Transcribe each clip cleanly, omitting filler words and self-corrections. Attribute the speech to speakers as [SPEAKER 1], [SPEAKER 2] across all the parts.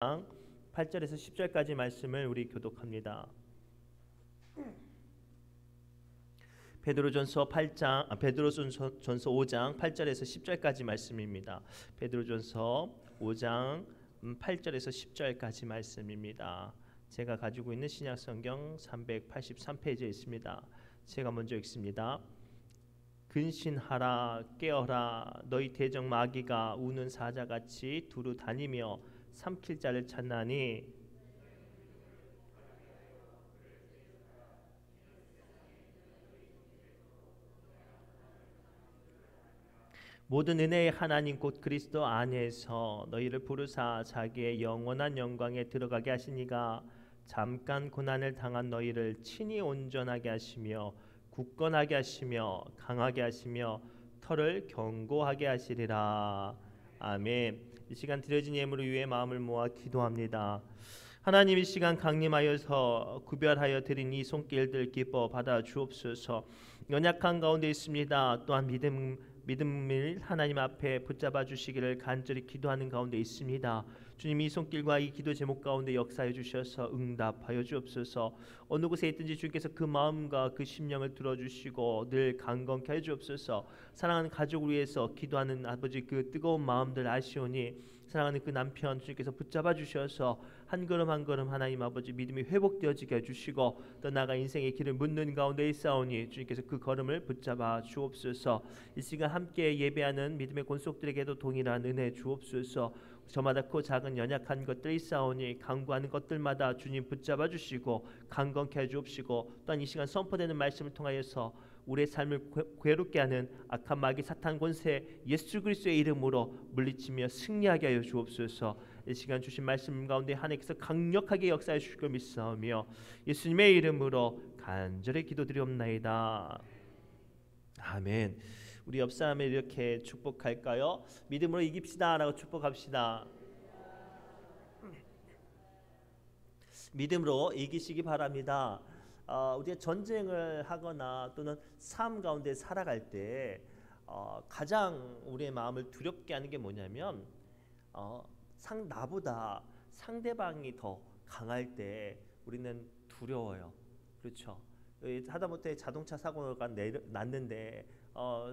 [SPEAKER 1] 8절에서 10절까지 말씀을 우리 교독합니다. 베드로전서 5장 8절에서 10절까지 말씀입니다. 베드로전서 5장 8절에서 10절까지 말씀입니다. 제가 가지고 있는 신약성경 383페이지에 있습니다. 제가 먼저 읽습니다. 근신하라, 깨어라. 너희 대적 마귀가 우는 사자같이 두루 다니며 삼킬 자를 찾나니 모든 은혜의 하나님 곧 그리스도 안에서 너희를 부르사 자기의 영원한 영광에 들어가게 하시니가 잠깐 고난을 당한 너희를 친히 온전하게 하시며 굳건하게 하시며 강하게 하시며 터를 견고하게 하시리라. 아멘. 이 시간 드려진 예물을 위해 마음을 모아 기도합니다. 하나님, 이 시간 강림하여서 구별하여 드린 이 손길들 기뻐 받아 주옵소서. 연약한 가운데 있습니다. 또한 믿음을 하나님 앞에 붙잡아 주시기를 간절히 기도하는 가운데 있습니다. 주님, 이 손길과 이 기도 제목 가운데 역사해 주셔서 응답하여 주옵소서. 어느 곳에 있든지 주님께서 그 마음과 그 심령을 들어주시고 늘 강건케 해 주옵소서. 사랑하는 가족을 위해서 기도하는 아버지 그 뜨거운 마음들 아시오니 사랑하는 그 남편 주님께서 붙잡아 주셔서 한 걸음 한 걸음 하나님 아버지 믿음이 회복되어지게 해주시고 또 나아가 인생의 길을 묻는 가운데 있사오니 주님께서 그 걸음을 붙잡아 주옵소서. 이 시간 함께 예배하는 믿음의 권속들에게도 동일한 은혜 주옵소서. 저마다 크고 작은 연약한 것들이 있사오니 강구하는 것들마다 주님 붙잡아 주시고 강건케 해주옵시고 또한 이 시간 선포되는 말씀을 통하여서 우리의 삶을 괴롭게 하는 악한 마귀 사탄 권세 예수 그리스도의 이름으로 물리치며 승리하게 하여 주옵소서. 이 시간 주신 말씀 가운데 하나님께서 강력하게 역사해 주실 걸 믿사오며 예수님의 이름으로 간절히 기도드리옵나이다. 아멘. 우리 옆 사람을 이렇게 축복할까요? 믿음으로 이깁시다라고 축복합시다. 믿음으로 이기시기 바랍니다. 우리가 전쟁을 하거나 또는 삶 가운데 살아갈 때 가장 우리의 마음을 두렵게 하는 게 뭐냐면 나보다 상대방이 더 강할 때 우리는 두려워요. 그렇죠? 하다못해 자동차 사고가 났는데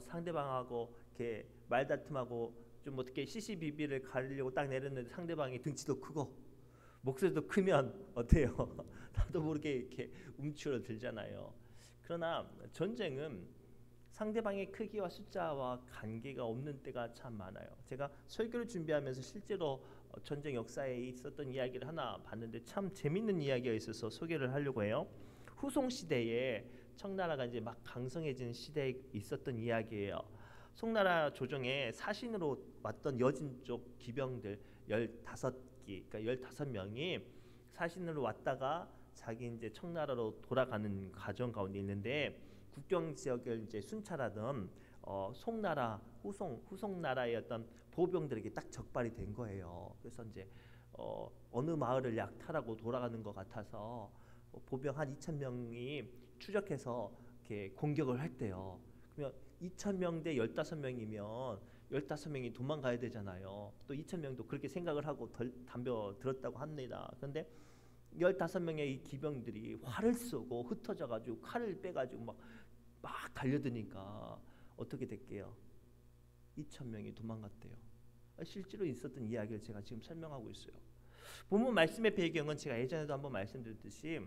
[SPEAKER 1] 상대방하고 이렇게 말다툼하고 좀 어떻게 시시비비를 가리려고 딱 내렸는데 상대방이 등치도 크고 목소리도 크면 어때요? 나도 모르게 이렇게 움츠러들잖아요. 그러나 전쟁은 상대방의 크기와 숫자와 관계가 없는 때가 참 많아요. 제가 설교를 준비하면서 실제로 전쟁 역사에 있었던 이야기를 하나 봤는데 참 재밌는 이야기가 있어서 소개를 하려고 해요. 후송 시대에 청나라가 이제 막 강성해진 시대에 있었던 이야기예요. 송나라 조정에 사신으로 왔던 여진 쪽 기병들 15기, 그러니까 15명이 사신으로 왔다가 자기 이제 청나라로 돌아가는 과정 가운데 있는데 국경 지역을 이제 순찰하던 송나라 후송나라의 어떤 보병들에게 딱 적발이 된 거예요. 그래서 이제 어느 마을을 약탈하고 돌아가는 것 같아서 보병 한 2,000명이 추적해서 이렇게 공격을 했대요. 그러면 2,000명 대 15명이면 15명이 도망가야 되잖아요. 또 2,000명도 그렇게 생각을 하고 덤벼 들었다고 합니다. 그런데 15명의 이 기병들이 활을 쏘고 흩어져 가지고 칼을 빼 가지고 막 달려드니까 어떻게 됐게요? 2,000명이 도망갔대요. 실제로 있었던 이야기를 제가 지금 설명하고 있어요. 본문 말씀의 배경은 제가 예전에도 한번 말씀드렸듯이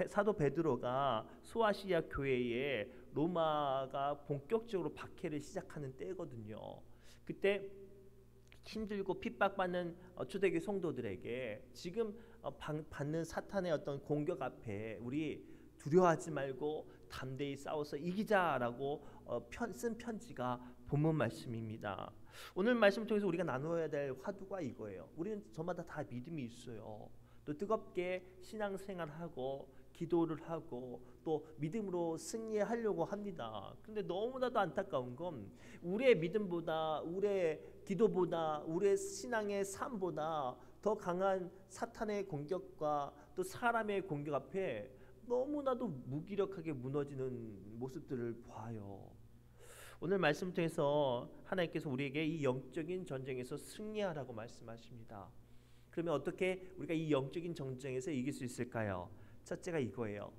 [SPEAKER 1] 사도 베드로가 소아시아 교회에 로마가 본격적으로 박해를 시작하는 때거든요. 그때 힘들고 핍박받는 초대교회 성도들에게 지금 받는 사탄의 어떤 공격 앞에 우리 두려워하지 말고 담대히 싸워서 이기자라고 쓴 편지가 본문 말씀입니다. 오늘 말씀을 통해서 우리가 나누어야 될 화두가 이거예요. 우리는 저마다 다 믿음이 있어요. 또 뜨겁게 신앙생활하고 기도를 하고 또 믿음으로 승리하려고 합니다. 그런데 너무나도 안타까운 건 우리의 믿음보다 우리의 기도보다 우리의 신앙의 삶보다 더 강한 사탄의 공격과 또 사람의 공격 앞에 너무나도 무기력하게 무너지는 모습들을 봐요. 오늘 말씀 통해서 하나님께서 우리에게 이 영적인 전쟁에서 승리하라고 말씀하십니다. 그러면 어떻게 우리가 이 영적인 전쟁에서 이길 수 있을까요? 첫째가 이거예요.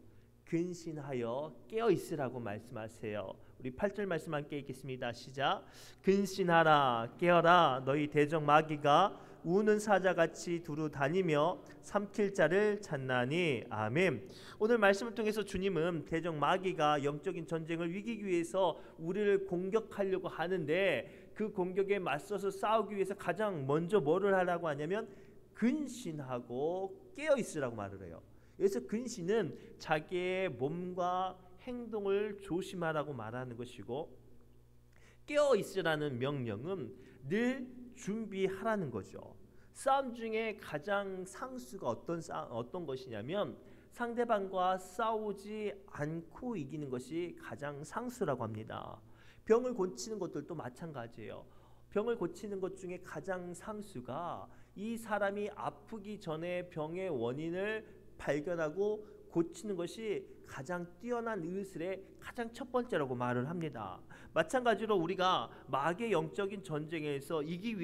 [SPEAKER 1] 근신하여 깨어 있으라고 말씀하세요. 우리 8절 말씀 함께 읽겠습니다. 시작. 근신하라 깨어라 너희 대적 마귀가 우는 사자같이 두루 다니며 삼킬 자를 찾나니. 아멘. 오늘 말씀을 통해서 주님은 대적 마귀가 영적인 전쟁을 이기기 위해서 우리를 공격하려고 하는데 그 공격에 맞서서 싸우기 위해서 가장 먼저 뭐를 하라고 하냐면 근신하고 깨어 있으라고 말을 해요. 그래서 근신은 자기의 몸과 행동을 조심하라고 말하는 것이고, 깨어 있으라는 명령은 늘 준비하라는 거죠. 싸움 중에 가장 상수가 어떤 것이냐면 상대방과 싸우지 않고 이기는 것이 가장 상수라고 합니다. 병을 고치는 것들도 마찬가지예요. 병을 고치는 것 중에 가장 상수가 이 사람이 아프기 전에 병의 원인을 발견하고 고치는 것이 가장 뛰어난 의술의 가장 첫 번째라고 말을 합니다. 마찬가지로 우리가 마귀의 영적인 전쟁에서 이기기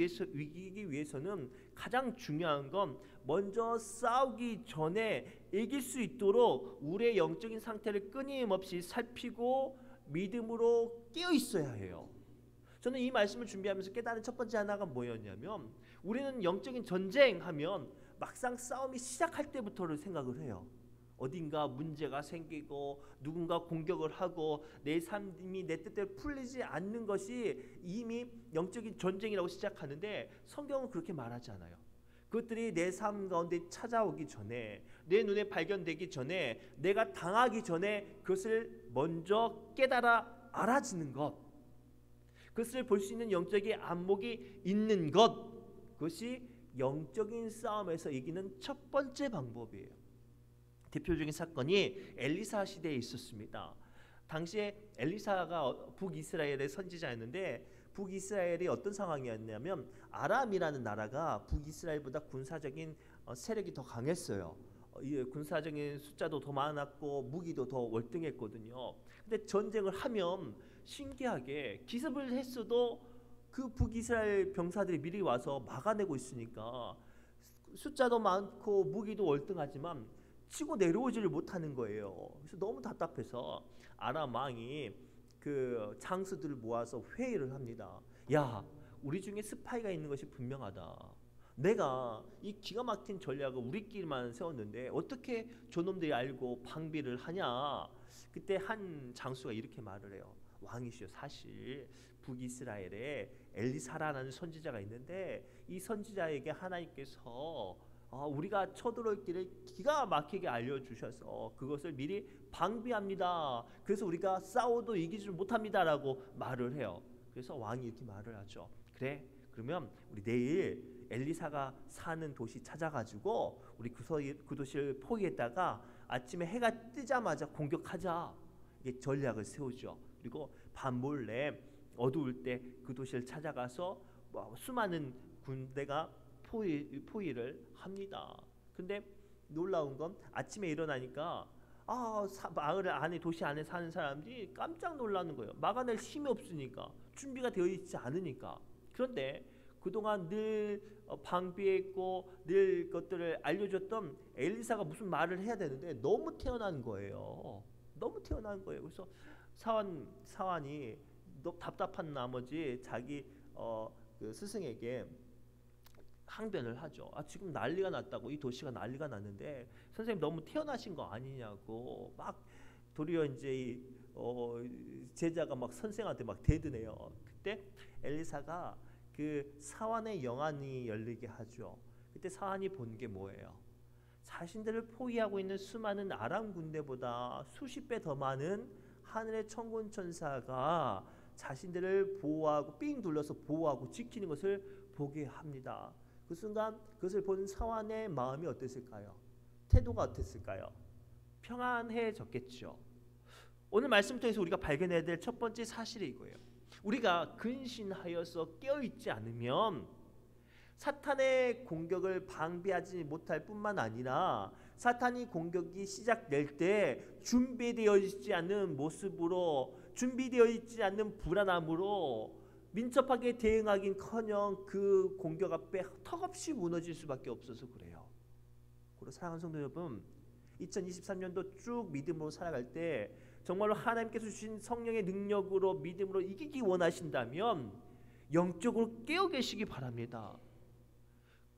[SPEAKER 1] 위해서는 가장 중요한 건 먼저 싸우기 전에 이길 수 있도록 우리의 영적인 상태를 끊임없이 살피고 믿음으로 깨어 있어야 해요. 저는 이 말씀을 준비하면서 깨달은 첫 번째 하나가 뭐였냐면, 우리는 영적인 전쟁하면 막상 싸움이 시작할 때부터를 생각을 해요. 어딘가 문제가 생기고 누군가 공격을 하고 내 삶이 내 뜻대로 풀리지 않는 것이 이미 영적인 전쟁이라고 시작하는데, 성경은 그렇게 말하지 않아요. 그것들이 내 삶 가운데 찾아오기 전에, 내 눈에 발견되기 전에, 내가 당하기 전에 그것을 먼저 깨달아 알아지는 것, 그것을 볼 수 있는 영적인 안목이 있는 것, 그것이 영적인 싸움에서 이기는 첫 번째 방법이에요. 대표적인 사건이 엘리사 시대에 있었습니다. 당시에 엘리사가 북이스라엘의 선지자였는데, 북이스라엘이 어떤 상황이었냐면 아람이라는 나라가 북이스라엘보다 군사적인 세력이 더 강했어요. 군사적인 숫자도 더 많았고 무기도 더 월등했거든요. 근데 전쟁을 하면 신기하게 기습을 했어도 그 북이스라엘 병사들이 미리 와서 막아내고 있으니까 숫자도 많고 무기도 월등하지만 치고 내려오지를 못하는 거예요. 그래서 너무 답답해서 아람 왕이 그 장수들을 모아서 회의를 합니다. 야, 우리 중에 스파이가 있는 것이 분명하다. 내가 이 기가 막힌 전략을 우리끼리만 세웠는데 어떻게 저놈들이 알고 방비를 하냐. 그때 한 장수가 이렇게 말을 해요. 왕이시여, 사실 북이스라엘에 엘리사라는 선지자가 있는데 이 선지자에게 하나님께서 우리가 쳐들어올 길을 기가 막히게 알려주셔서 그것을 미리 방비합니다. 그래서 우리가 싸워도 이기지 못합니다라고 말을 해요. 그래서 왕이 이렇게 말을 하죠. 그래, 그러면 우리 내일 엘리사가 사는 도시 찾아가지고 우리 그 도시를 포위했다가 아침에 해가 뜨자마자 공격하자. 이게 전략을 세우죠. 그리고 밤몰래 어두울 때 그 도시를 찾아가서 수많은 군대가 포위를 합니다. 근데 놀라운 건 아침에 일어나니까 마을 안에, 도시 안에 사는 사람들이 깜짝 놀라는 거예요. 막아낼 힘이 없으니까, 준비가 되어 있지 않으니까. 그런데 그동안 늘 방비했고 늘 것들을 알려줬던 엘리사가 무슨 말을 해야 되는데 너무 태어난 거예요. 너무 태어난 거예요. 그래서 사환이 답답한 나머지 자기 그 스승에게 항변을 하죠. 지금 난리가 났다고, 이 도시가 난리가 났는데 선생님 너무 태어나신 거 아니냐고 막 도리어 이제 제자가 막 선생한테 막 대드네요. 그때 엘리사가 그 사환의 영안이 열리게 하죠. 그때 사환이 본 게 뭐예요? 자신들을 포위하고 있는 수많은 아람 군대보다 수십 배 더 많은 하늘의 천군 천사가 자신들을 보호하고 삥 둘러서 보호하고 지키는 것을 보게 합니다. 그 순간 그것을 본 사환의 마음이 어땠을까요? 태도가 어땠을까요? 평안해졌겠죠. 오늘 말씀 통해서 우리가 발견해야 될 첫 번째 사실이 이거예요. 우리가 근신하여서 깨어있지 않으면 사탄의 공격을 방비하지 못할 뿐만 아니라 사탄이 공격이 시작될 때 준비되어 있지 않는 모습으로, 준비되어 있지 않는 불안함으로 민첩하게 대응하긴커녕 그 공격 앞에 턱없이 무너질 수밖에 없어서 그래요. 그리고 사랑하는 성도 여러분, 2023년도 쭉 믿음으로 살아갈 때 정말로 하나님께서 주신 성령의 능력으로 믿음으로 이기기 원하신다면 영적으로 깨어 계시기 바랍니다.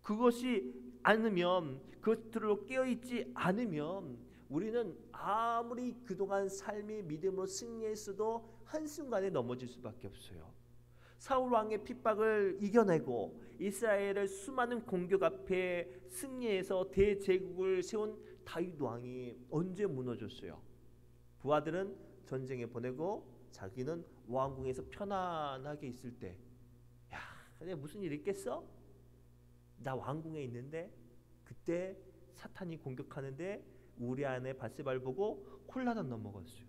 [SPEAKER 1] 그것이 않으면, 그것들로 깨어있지 않으면 우리는 아무리 그동안 삶이 믿음으로 승리했어도 한순간에 넘어질 수밖에 없어요. 사울 왕의 핍박을 이겨내고 이스라엘을 수많은 공격 앞에 승리해서 대제국을 세운 다윗 왕이 언제 무너졌어요? 부하들은 전쟁에 보내고 자기는 왕궁에서 편안하게 있을 때, 야, 근데 무슨 일 있겠어? 나 왕궁에 있는데 그때 사탄이 공격하는데 우리 안에 바세바를 보고 콜라단 넘어갔어요.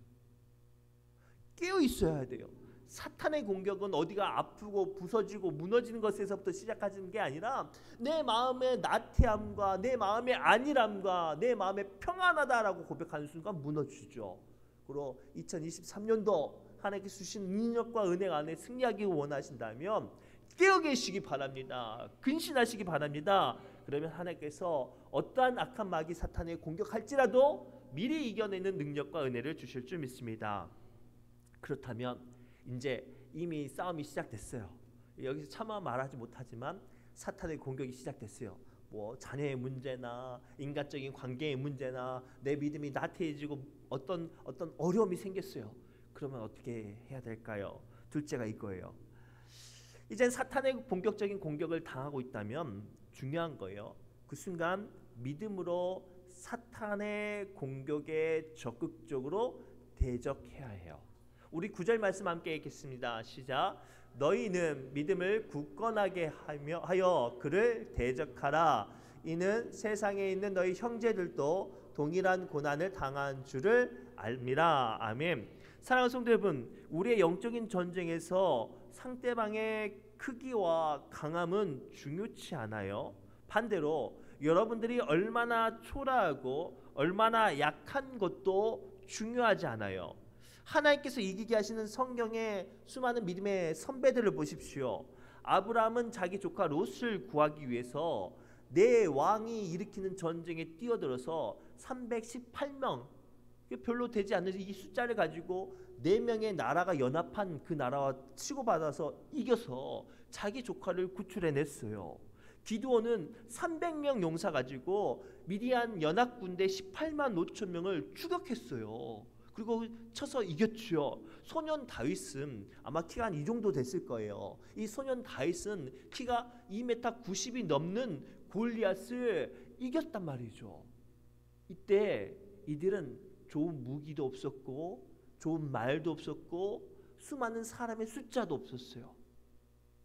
[SPEAKER 1] 깨어 있어야 돼요. 사탄의 공격은 어디가 아프고 부서지고 무너지는 것에서부터 시작하는 게 아니라 내 마음의 나태함과 내 마음의 안일함과 내 마음의 평안하다라고 고백하는 순간 무너지죠. 그리고 2023년도 하나님께서 주신 능력과 은혜 안에 승리하기 원하신다면 깨어 계시기 바랍니다. 근신하시기 바랍니다. 그러면 하나님께서 어떠한 악한 마귀 사탄에 공격할지라도 미리 이겨내는 능력과 은혜를 주실 줄 믿습니다. 그렇다면 이제 이미 싸움이 시작됐어요. 여기서 차마 말하지 못하지만 사탄의 공격이 시작됐어요. 뭐 자녀의 문제나 인간적인 관계의 문제나 내 믿음이 나태해지고 어떤 어려움이 생겼어요. 그러면 어떻게 해야 될까요? 둘째가 이거예요. 이젠 사탄의 본격적인 공격을 당하고 있다면 중요한 거예요. 그 순간 믿음으로 사탄의 공격에 적극적으로 대적해야 해요. 우리 9절 말씀 함께 읽겠습니다. 시작. 너희는 믿음을 굳건하게 하여 그를 대적하라. 이는 세상에 있는 너희 형제들도 동일한 고난을 당한 줄을 알미라. 아멘. 사랑하는 성도 여러분, 우리의 영적인 전쟁에서 상대방의 크기와 강함은 중요치 않아요. 반대로 여러분들이 얼마나 초라하고 얼마나 약한 것도 중요하지 않아요. 하나님께서 이기게 하시는 성경의 수많은 믿음의 선배들을 보십시오. 아브라함은 자기 조카 롯을 구하기 위해서 네 왕이 일으키는 전쟁에 뛰어들어서 318명, 별로 되지 않는 이 숫자를 가지고 4명의 나라가 연합한 그 나라와 치고받아서 이겨서 자기 조카를 구출해냈어요. 기드온은 300명 용사 가지고 미디안 연합군대 18만 5천 명을 추격했어요. 그리고 쳐서 이겼죠. 소년 다윗은 아마 키가 한 이 정도 됐을 거예요. 이 소년 다윗은 키가 2m 90이 넘는 골리앗을 이겼단 말이죠. 이때 이들은 좋은 무기도 없었고 좋은 말도 없었고 수많은 사람의 숫자도 없었어요.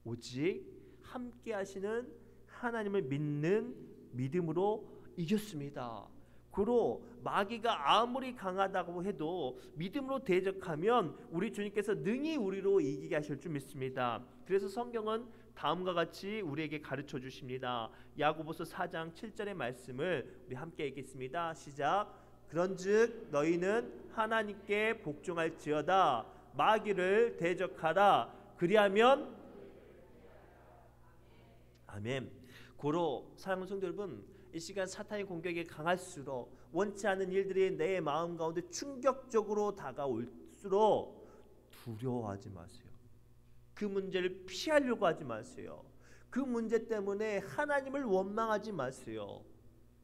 [SPEAKER 1] 오직 함께 하시는 하나님을 믿는 믿음으로 이겼습니다. 그로 마귀가 아무리 강하다고 해도 믿음으로 대적하면 우리 주님께서 능히 우리로 이기게 하실 줄 믿습니다. 그래서 성경은 다음과 같이 우리에게 가르쳐 주십니다. 야고보서 4장 7절의 말씀을 우리 함께 읽겠습니다. 시작. 그런즉 너희는 하나님께 복종할지어다. 마귀를 대적하라. 그리하면 아멘. 고로 사랑하는 성도 여러분, 이 시간 사탄의 공격이 강할수록 원치 않은 일들이 내 마음 가운데 충격적으로 다가올수록 두려워하지 마세요. 그 문제를 피하려고 하지 마세요. 그 문제 때문에 하나님을 원망하지 마세요.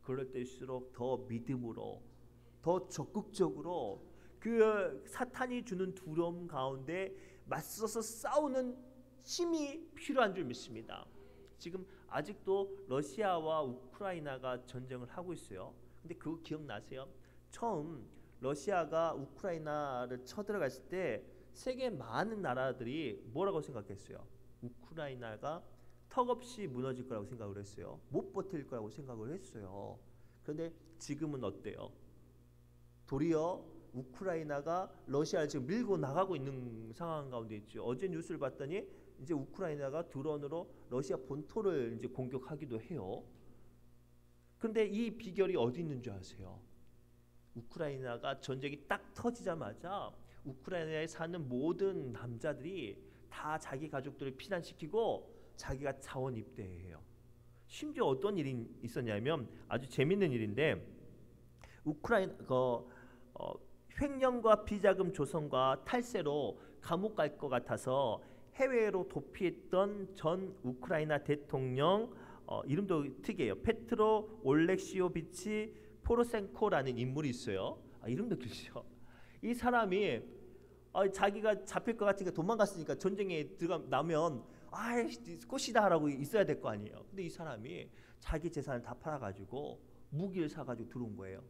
[SPEAKER 1] 그럴 때일수록 더 믿음으로 더 적극적으로 그 사탄이 주는 두려움 가운데 맞서서 싸우는 힘이 필요한 줄 믿습니다. 지금 아직도 러시아와 우크라이나가 전쟁을 하고 있어요. 근데 그거 기억나세요? 처음 러시아가 우크라이나를 쳐들어갔을 때 세계 많은 나라들이 뭐라고 생각했어요? 우크라이나가 턱없이 무너질 거라고 생각을 했어요. 못 버틸 거라고 생각을 했어요. 그런데 지금은 어때요? 도리어 우크라이나가 러시아를 지금 밀고 나가고 있는 상황 가운데 있죠. 어제 뉴스를 봤더니 이제 우크라이나가 드론으로 러시아 본토를 이제 공격하기도 해요. 그런데 이 비결이 어디 있는 줄 아세요? 우크라이나가 전쟁이 딱 터지자마자 우크라이나에 사는 모든 남자들이 다 자기 가족들을 피난시키고 자기가 자원 입대해요. 심지어 어떤 일이 있었냐면 아주 재밌는 일인데 우크라이나 횡령과 비자금 조성과 탈세로 감옥 갈 것 같아서 해외로 도피했던 전 우크라이나 대통령 이름도 특이해요. 페트로 올렉시오비치 포로센코라는 인물이 있어요. 이름도 길죠. 이 사람이 자기가 잡힐 것 같으니까 도망갔으니까 전쟁에 나면 꽃이다라고 있어야 될 거 아니에요. 근데 이 사람이 자기 재산을 다 팔아가지고 무기를 사가지고 들어온 거예요.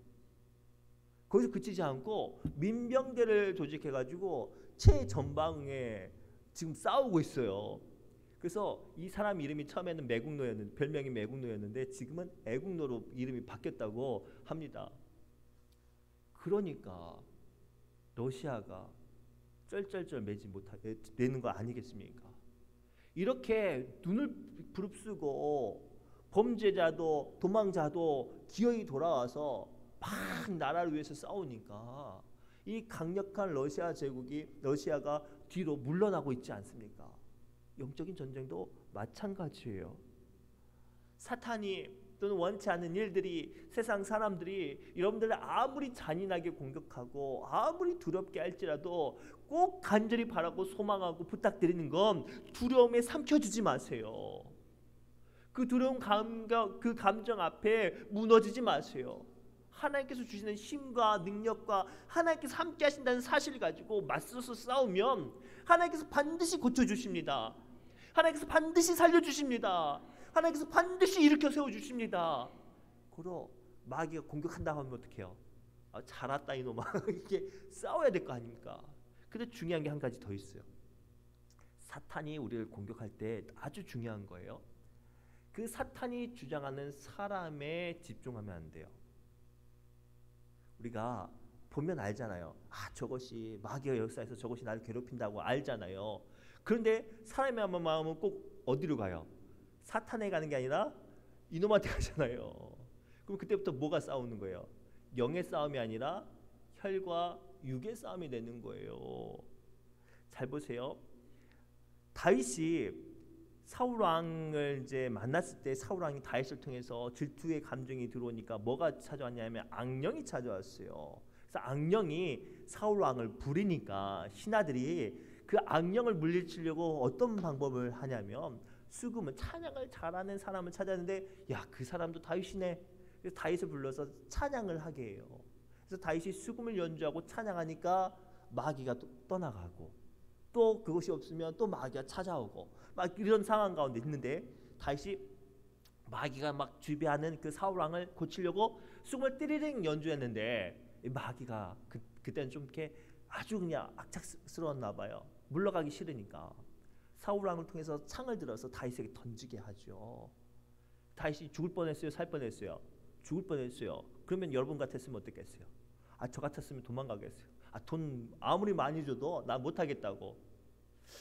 [SPEAKER 1] 거기서 그치지 않고 민병대를 조직해가지고 최전방에 지금 싸우고 있어요. 그래서 이 사람 이름이 처음에는 매국노였는데 별명이 매국노였는데 지금은 애국노로 이름이 바뀌었다고 합니다. 그러니까 러시아가 쩔쩔쩔 매는 거 아니겠습니까? 이렇게 눈을 부릅쓰고 범죄자도 도망자도 기어이 돌아와서 막 나라를 위해서 싸우니까 이 강력한 러시아 제국이 러시아가 뒤로 물러나고 있지 않습니까? 영적인 전쟁도 마찬가지예요. 사탄이 또는 원치 않는 일들이 세상 사람들이 여러분들을 아무리 잔인하게 공격하고 아무리 두렵게 할지라도 꼭 간절히 바라고 소망하고 부탁드리는 건 두려움에 삼켜주지 마세요. 그 두려운 그 감정 앞에 무너지지 마세요. 하나님께서 주시는 힘과 능력과 하나님께서 함께 하신다는 사실을 가지고 맞서서 싸우면 하나님께서 반드시 고쳐주십니다. 하나님께서 반드시 살려주십니다. 하나님께서 반드시 일으켜 세워주십니다. 그러 마귀가 공격한다고 하면 어떡해요? 잘했다 이놈아. 이렇게 싸워야 될 거 아닙니까? 근데 중요한 게 한 가지 더 있어요. 사탄이 우리를 공격할 때 아주 중요한 거예요. 그 사탄이 주장하는 사람에 집중하면 안 돼요. 우리가 보면 알잖아요. 저것이 마귀의 역사에서 저것이 나를 괴롭힌다고 알잖아요. 그런데 사람의 마음은 꼭 어디로 가요? 사탄에 가는 게 아니라 이놈한테 가잖아요. 그럼 그때부터 뭐가 싸우는 거예요? 영의 싸움이 아니라 혈과 육의 싸움이 되는 거예요. 잘 보세요. 다윗이 사울 왕을 이제 만났을 때 사울 왕이 다윗을 통해서 질투의 감정이 들어오니까 뭐가 찾아왔냐면 악령이 찾아왔어요. 그래서 악령이 사울 왕을 부리니까 신하들이 그 악령을 물리치려고 어떤 방법을 하냐면 수금은 찬양을 잘하는 사람을 찾았는데 그 사람도 다윗이네. 그래서 다윗을 불러서 찬양을 하게 해요. 그래서 다윗이 수금을 연주하고 찬양하니까 마귀가 또 떠나가고 또 그것이 없으면 또 마귀가 찾아오고 막 이런 상황 가운데 있는데 다윗이 마귀가 막 지배하는 그 사울 왕을 고치려고 수금을 띠리링 연주했는데 마귀가 그때는 좀 이렇게 아주 그냥 악착스러웠나 봐요. 물러가기 싫으니까 사울 왕을 통해서 창을 들어서 다윗에게 던지게 하죠. 다윗이 죽을 뻔했어요, 살 뻔했어요? 죽을 뻔했어요. 그러면 여러분 같았으면 어떻겠어요? 저 같았으면 도망가겠어요. 돈 아무리 많이 줘도 나 못하겠다고.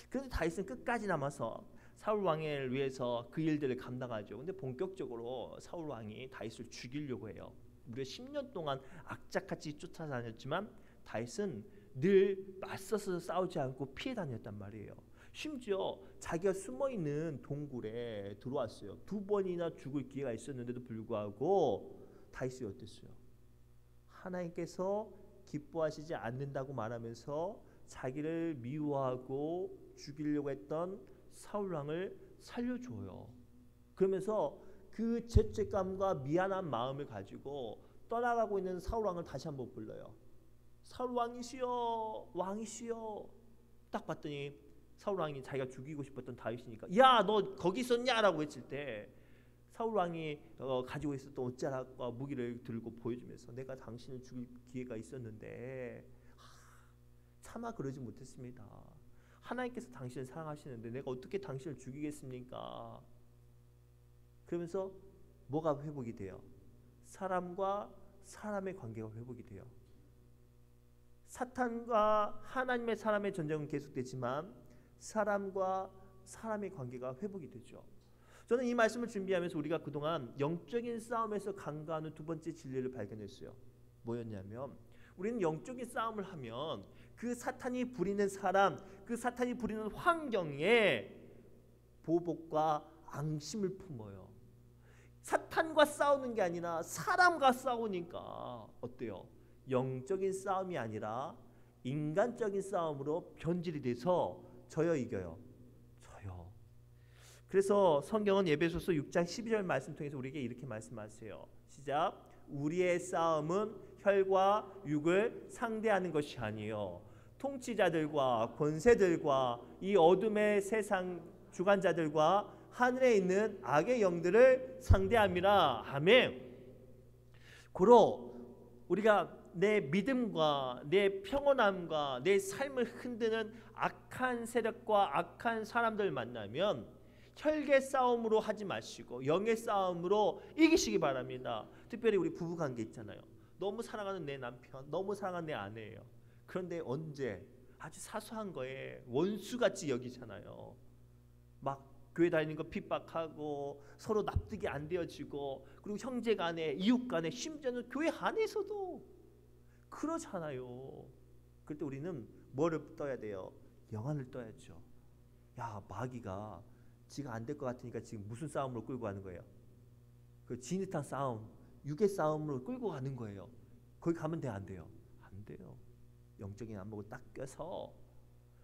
[SPEAKER 1] 그런데 다윗은 끝까지 남아서 사울 왕을 위해서 그 일들을 감당하죠. 근데 본격적으로 사울 왕이 다윗을 죽이려고 해요. 무려 10년 동안 악착같이 쫓아다녔지만 다윗은 늘 맞서서 싸우지 않고 피해 다녔단 말이에요. 심지어 자기가 숨어있는 동굴에 들어왔어요. 2번이나 죽을 기회가 있었는데도 불구하고 다윗이 어땠어요? 하나님께서 기뻐하시지 않는다고 말하면서 자기를 미워하고 죽이려고 했던 사울 왕을 살려줘요. 그러면서 그 죄책감과 미안한 마음을 가지고 떠나가고 있는 사울 왕을 다시 한번 불러요. 사울 왕이시여, 왕이시여. 딱 봤더니 사울 왕이 자기가 죽이고 싶었던 다윗이니까 야, 너 거기 있었냐라고 했을 때 사울 왕이 가지고 있었던 옷자락과 무기를 들고 보여주면서 내가 당신을 죽일 기회가 있었는데 차마 그러지 못했습니다. 하나님께서 당신을 사랑하시는데 내가 어떻게 당신을 죽이겠습니까? 그러면서 뭐가 회복이 돼요? 사람과 사람의 관계가 회복이 돼요. 사탄과 하나님의 사람의 전쟁은 계속되지만 사람과 사람의 관계가 회복이 되죠. 저는 이 말씀을 준비하면서 우리가 그동안 영적인 싸움에서 간과하는 두 번째 진리를 발견했어요. 뭐였냐면 우리는 영적인 싸움을 하면 그 사탄이 부리는 사람, 그 사탄이 부리는 환경에 보복과 앙심을 품어요. 사탄과 싸우는 게 아니라 사람과 싸우니까 어때요? 영적인 싸움이 아니라 인간적인 싸움으로 변질이 돼서 져요, 이겨요? 져요. 그래서 성경은 에베소서 6장 12절 말씀 통해서 우리에게 이렇게 말씀하세요. 시작. 우리의 싸움은 혈과 육을 상대하는 것이 아니요 통치자들과 권세들과 이 어둠의 세상 주관자들과 하늘에 있는 악의 영들을 상대함이라. 아멘. 고로 우리가 내 믿음과 내 평온함과 내 삶을 흔드는 악한 세력과 악한 사람들 만나면 혈계 싸움으로 하지 마시고 영의 싸움으로 이기시기 바랍니다. 특별히 우리 부부관계 있잖아요. 너무 사랑하는 내 남편, 너무 사랑하는 내 아내예요. 그런데 언제 아주 사소한 거에 원수같이 여기잖아요. 막 교회 다니는 거 핍박하고 서로 납득이 안 되어지고, 그리고 형제 간에 이웃 간에 심지어는 교회 안에서도 그러잖아요. 그럴 때 우리는 뭐를 떠야 돼요? 영안을 떠야죠. 야, 마귀가 지가 안 될 것 같으니까 지금 무슨 싸움으로 끌고 가는 거예요? 그 진흙탕 싸움, 육의 싸움으로 끌고 가는 거예요. 거기 가면 돼, 안 돼요? 안 돼요. 영적인 안목을 딱 껴서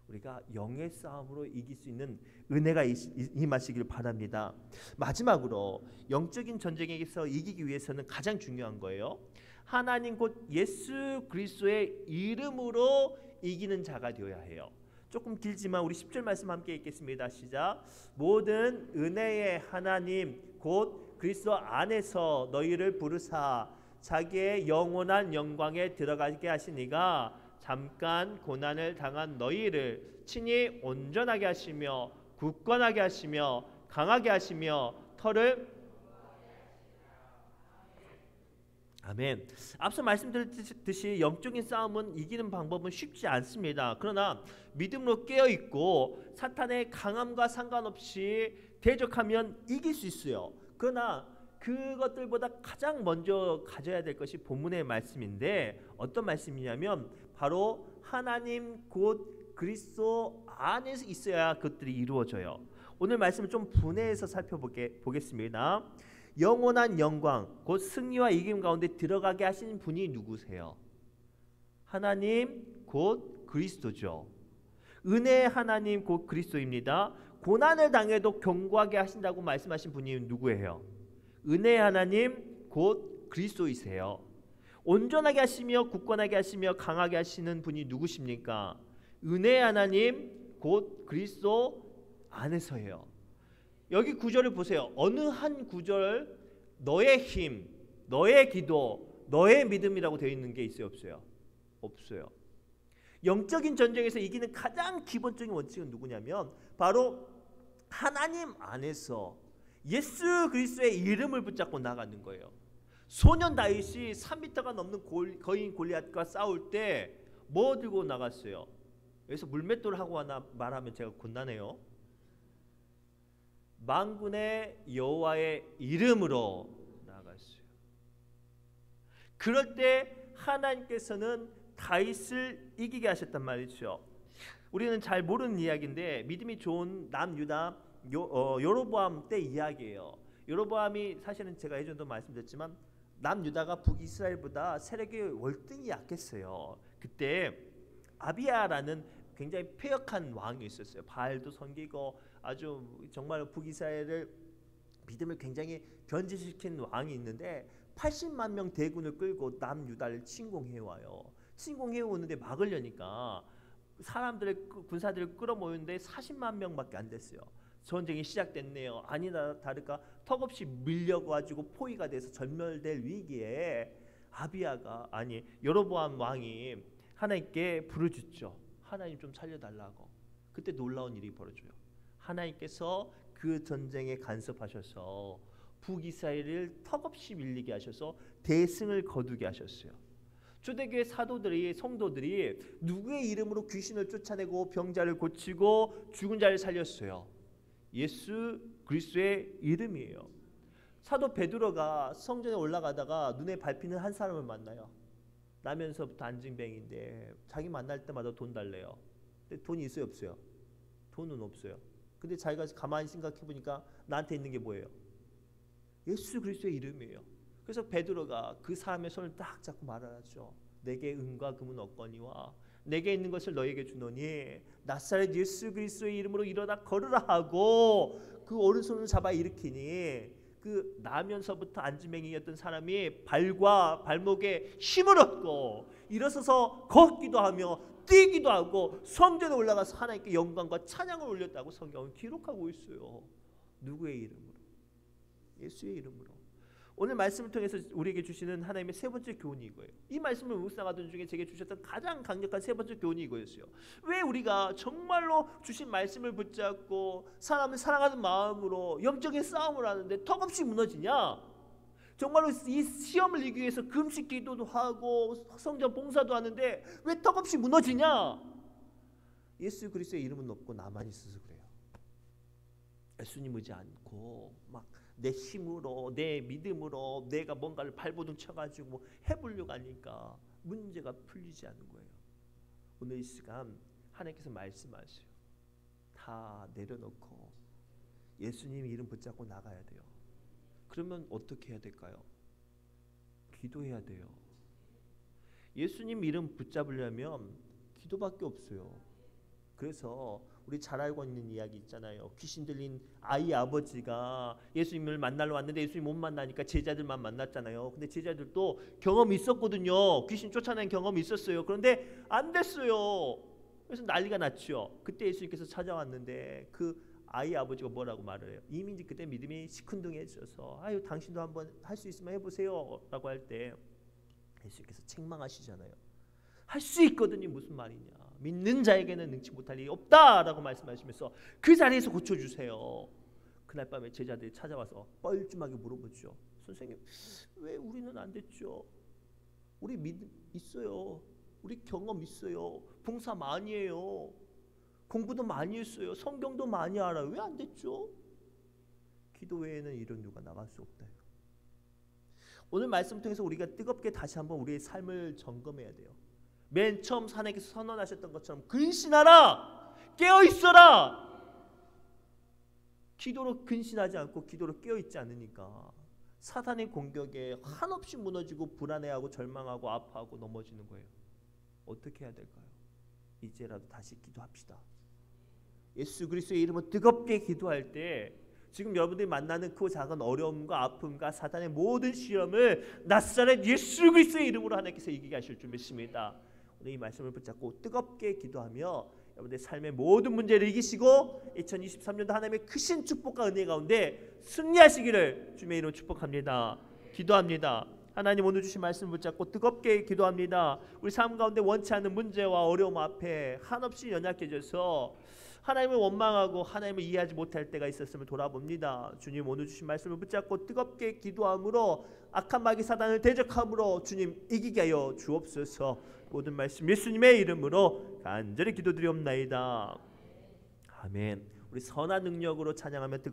[SPEAKER 1] 우리가 영의 싸움으로 이길 수 있는 은혜가 임하시길 바랍니다. 마지막으로 영적인 전쟁에서 이기기 위해서는 가장 중요한 거예요. 하나님 곧 예수 그리스도의 이름으로 이기는 자가 되어야 해요. 조금 길지만 우리 10절 말씀 함께 읽겠습니다. 시작. 모든 은혜의 하나님 곧 그리스도 안에서 너희를 부르사 자기의 영원한 영광에 들어가게 하시니가 잠깐 고난을 당한 너희를 친히 온전하게 하시며 굳건하게 하시며 강하게 하시며 털을 아멘. 앞서 말씀드렸듯이 영적인 싸움은 이기는 방법은 쉽지 않습니다. 그러나 믿음으로 깨어있고 사탄의 강함과 상관없이 대적하면 이길 수 있어요. 그러나 그것들보다 가장 먼저 가져야 될 것이 본문의 말씀인데, 어떤 말씀이냐면 바로 하나님 곧 그리스도 안에서 있어야 그것들이 이루어져요. 오늘 말씀을 좀 분해해서 살펴보겠습니다. 영원한 영광 곧 승리와 이김 가운데 들어가게 하시는 분이 누구세요? 하나님 곧 그리스도죠. 은혜의 하나님 곧 그리스도입니다. 고난을 당해도 견고하게 하신다고 말씀하신 분이 누구예요? 은혜의 하나님 곧 그리스도이세요. 온전하게 하시며 굳건하게 하시며 강하게 하시는 분이 누구십니까? 은혜의 하나님 곧 그리스도 안에서예요. 여기 구절을 보세요. 어느 한 구절 너의 힘, 너의 기도, 너의 믿음이라고 되어 있는 게 있어요, 없어요? 없어요. 영적인 전쟁에서 이기는 가장 기본적인 원칙은 누구냐면 바로 하나님 안에서 예수 그리스도의 이름을 붙잡고 나가는 거예요. 소년 다윗이 3m가 넘는 거인 골리앗과 싸울 때 뭐 들고 나갔어요? 여기서 물맷돌 하고 하나 말하면 제가 곤란해요. 만군의 여호와의 이름으로 나갔어요. 그럴 때 하나님께서는 다윗을 이기게 하셨단 말이죠. 우리는 잘 모르는 이야기인데 믿음이 좋은 남유다 여로보암 때 이야기예요. 여로보암이 사실은 제가 예전도 말씀드렸지만 남유다가 북이스라엘보다 세력이 월등히 약했어요. 그때 아비야라는 굉장히 패역한 왕이 있었어요. 바알도 섬기고 아주 정말 북이스라엘을 믿음을 굉장히 변질시킨 왕이 있는데 80만 명 대군을 끌고 남유다를 침공해 와요. 침공해 오는데 막으려니까 사람들의 군사들을 끌어모였는데 40만 명밖에 안 됐어요. 전쟁이 시작됐네요. 아니나 다를까 턱없이 밀려가지고 포위가 돼서 전멸될 위기에 여로보암 왕이 하나님께 부르짖죠. 하나님 좀 살려달라고. 그때 놀라운 일이 벌어져요. 하나님께서 그 전쟁에 간섭하셔서 북이스라엘을 턱없이 밀리게 하셔서 대승을 거두게 하셨어요. 초대교회 성도들이 누구의 이름으로 귀신을 쫓아내고 병자를 고치고 죽은 자를 살렸어요? 예수 그리스도의 이름이에요. 사도 베드로가 성전에 올라가다가 눈에 밟히는 한 사람을 만나요. 나면서부터 안진뱅인데 자기 만날 때마다 돈 달래요. 근데 돈이 있어요, 없어요? 돈은 없어요. 근데 자기가 가만히 생각해 보니까 나한테 있는 게 뭐예요? 예수 그리스도의 이름이에요. 그래서 베드로가 그 사람의 손을 딱 잡고 말하죠. 내게 은과 금은 없거니와 내게 있는 것을 너에게 주노니 나사렛 예수 그리스도의 이름으로 일어나 걸으라 하고 그 오른손을 잡아 일으키니 그 나면서부터 안진뱅이였던 사람이 발과 발목에 힘을 얻고 일어서서 걷기도 하며 뛰기도 하고 성전에 올라가서 하나님께 영광과 찬양을 올렸다고 성경은 기록하고 있어요. 누구의 이름으로? 예수의 이름으로. 오늘 말씀을 통해서 우리에게 주시는 하나님의 세 번째 교훈이 이거예요. 이 말씀을 묵상하던 중에 제게 주셨던 가장 강력한 세 번째 교훈이 이거였어요. 왜 우리가 정말로 주신 말씀을 붙잡고 사람을 사랑하는 마음으로 영적인 싸움을 하는데 턱없이 무너지냐? 정말로 이 시험을 이기기 위해서 금식 기도도 하고 성전 봉사도 하는데 왜 턱없이 무너지냐? 예수 그리스도의 이름은 없고 나만 있어서 그래요. 예수님 의지 않고 막 내 힘으로 내 믿음으로 내가 뭔가를 발버둥 쳐가지고 해보려고 하니까 문제가 풀리지 않는 거예요. 오늘 이 시간 하나님께서 말씀하세요. 다 내려놓고 예수님 이름 붙잡고 나가야 돼요. 그러면 어떻게 해야 될까요? 기도해야 돼요. 예수님 이름 붙잡으려면 기도밖에 없어요. 그래서 우리 잘 알고 있는 이야기 있잖아요. 귀신 들린 아이 아버지가 예수님을 만나러 왔는데 예수님 못 만나니까 제자들만 만났잖아요. 근데 제자들도 경험이 있었거든요. 귀신 쫓아낸 경험이 있었어요. 그런데 안 됐어요. 그래서 난리가 났죠. 그때 예수님께서 찾아왔는데 그 아이 아버지가 뭐라고 말을 해요? 이미 그때 믿음이 시큰둥해져서 아유 당신도 한번 할 수 있으면 해보세요 라고 할 때 예수님께서 책망하시잖아요. 할 수 있거든요. 무슨 말이냐. 믿는 자에게는 능치 못할 일이 없다라고 말씀하시면서 그 자리에서 고쳐주세요. 그날 밤에 제자들이 찾아와서 뻘쭘하게 물어보죠. 선생님 왜 우리는 안 됐죠? 우리 믿음 있어요. 우리 경험 있어요. 봉사 많이 해요. 공부도 많이 했어요. 성경도 많이 알아요. 왜 안 됐죠? 기도 외에는 이런 누가 나갈 수 없다. 오늘 말씀 통해서 우리가 뜨겁게 다시 한번 우리의 삶을 점검해야 돼요. 맨 처음 하나님께서 선언하셨던 것처럼 근신하라, 깨어있어라. 기도로 근신하지 않고 기도로 깨어있지 않으니까 사탄의 공격에 한없이 무너지고 불안해하고 절망하고 아파하고 넘어지는 거예요. 어떻게 해야 될까요? 이제라도 다시 기도합시다. 예수 그리스도의 이름으로 뜨겁게 기도할 때 지금 여러분들이 만나는 그 작은 어려움과 아픔과 사탄의 모든 시험을 나사렛 예수 그리스도의 이름으로 하나님께서 이기게 하실 줄 믿습니다. 오늘 이 말씀을 붙잡고 뜨겁게 기도하며 여러분들의 삶의 모든 문제를 이기시고 2023년도 하나님의 크신 축복과 은혜 가운데 승리하시기를 주님의 이름으로 축복합니다. 기도합니다. 하나님 오늘 주신 말씀 붙잡고 뜨겁게 기도합니다. 우리 삶 가운데 원치 않는 문제와 어려움 앞에 한없이 연약해져서 하나님을 원망하고 하나님을 이해하지 못할 때가 있었음을 돌아봅니다. 주님 오늘 주신 말씀을 붙잡고 뜨겁게 기도함으로 악한 마귀 사단을 대적함으로 주님 이기게 하여 주옵소서. 모든 말씀 예수님의 이름으로 간절히 기도드리옵나이다. 아멘. 우리 선한 능력으로 찬양하며 뜨겁게